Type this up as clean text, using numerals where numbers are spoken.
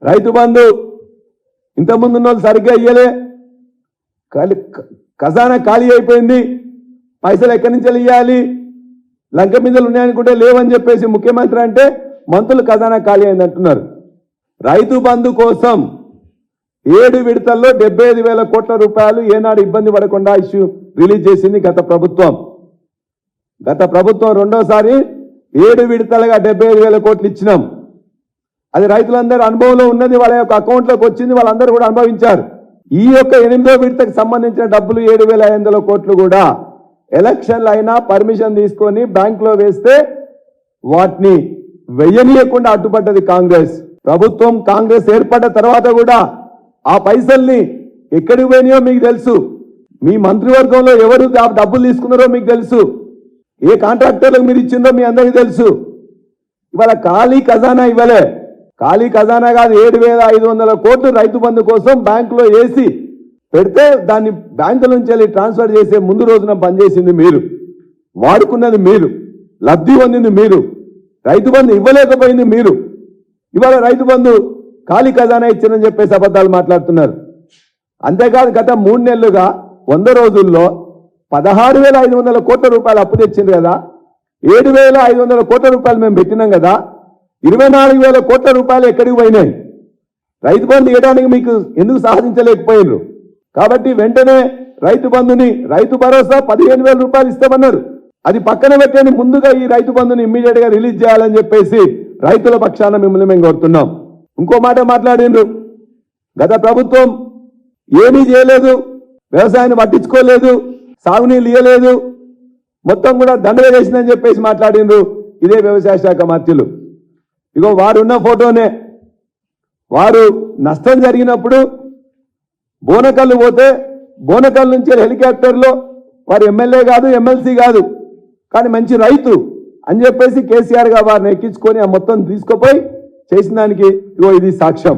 రైతు బంధు ఇంతకుముందు ఉన్న వాళ్ళు సరిగ్గా ఇయ్యలే, ఖజానా ఖాళీ అయిపోయింది, పైసలు ఎక్కడి నుంచి ఇవ్వాలి, లంక మీదలు ఉన్నాయనుకుంటే లేవని చెప్పేసి ముఖ్యమంత్రి అంటే మంత్రులు ఖజానా ఖాళీ అయింది అంటున్నారు. రైతు బంధు కోసం 7 విడతల్లో 75,000 కోట్ల రూపాయలు ఏనాడు ఇబ్బంది పడకుండా ఇష్యూ రిలీజ్ చేసింది గత ప్రభుత్వం. రెండోసారి 7 విడతలుగా 75,000 కోట్లు ఇచ్చినాం. అది రైతులందరూ అనుభవంలో ఉన్నది, వాళ్ళ యొక్క అకౌంట్లోకి వచ్చింది, వాళ్ళందరూ కూడా అనుభవించారు. ఈ యొక్క 8వ విడతకు సంబంధించిన డబ్బులు 7,500 కోట్లు కూడా ఎలక్షన్లు అయినా పర్మిషన్ తీసుకొని బ్యాంకులో వేస్తే వాటిని వెయ్యనీయకుండా అడ్డుపడ్డది కాంగ్రెస్ ప్రభుత్వం. కాంగ్రెస్ ఏర్పడ్డ తర్వాత కూడా ఆ పైసల్ని ఎక్కడికి పోయినాయో మీకు తెలుసు, మీ మంత్రివర్గంలో ఎవరు డబ్బులు తీసుకున్నారో మీకు తెలుసు, ఏ కాంట్రాక్టర్లకు మీరు ఇచ్చిందో మీ అందరికీ తెలుసు. ఇవాళ ఖాళీ ఖజానా ఇవ్వలే, ఖాళీ ఖజానా కాదు, 7,500 కోట్లు రైతు బంధు కోసం బ్యాంకులో వేసి పెడితే దాన్ని బ్యాంకుల నుంచి వెళ్ళి ట్రాన్స్ఫర్ చేసే ముందు రోజున పనిచేసింది మీరు, వాడుకున్నది మీరు, లబ్ధి పొందింది మీరు, రైతు బంధు ఇవ్వలేకపోయింది మీరు. ఇవాళ రైతు బంధు ఖాళీ ఖజానా ఇచ్చిందని చెప్పేసి అబద్ధాలు మాట్లాడుతున్నారు. అంతేకాదు గత 3 నెలలుగా 100 రోజుల్లో 16,500 కోట్ల రూపాయలు అప్పు తెచ్చింది కదా, 7,500 కోట్ల రూపాయలు మేము పెట్టినాం కదా, 24,000 కోట్ల రూపాయలు ఎక్కడికి పోయినాయి? రైతు బంధు ఇవ్వడానికి మీకు ఎందుకు సాధించలేకపోయినారు? కాబట్టి వెంటనే రైతు బంధుని, రైతు భరోసా 15,000 రూపాయలు ఇస్తామన్నారు, అది పక్కన పెట్టని ముందుగా ఈ రైతు బంధుని ఇమ్మీడియట్ గా రిలీజ్ చేయాలని చెప్పేసి రైతుల పక్షాన మిమ్మల్ని మేము కోరుతున్నాం. ఇంకో మాట మాట్లాడిండ్రు, గత ప్రభుత్వం ఏమీ చేయలేదు, వ్యవసాయాన్ని పట్టించుకోలేదు, సాగునీళ్ళు ఇయ్యలేదు, మొత్తం కూడా దండగా చేసిందని చెప్పేసి మాట్లాడిండ్రు ఇదే వ్యవసాయ శాఖ మంత్రులు. ఇగో వారున్న ఫోటోనే, వారు నష్టం జరిగినప్పుడు బోనకల్లు పోతే బోనకల్ నుంచి హెలికాప్టర్లో వారు ఎమ్మెల్యే కాదు, ఎమ్మెల్సీ కాదు, కానీ మంచి రైతు అని చెప్పేసి కేసీఆర్ గా వారిని ఎక్కించుకొని ఆ మొత్తం తీసుకుపోయి చేసిన దానికి ఇగో ఇది సాక్ష్యం.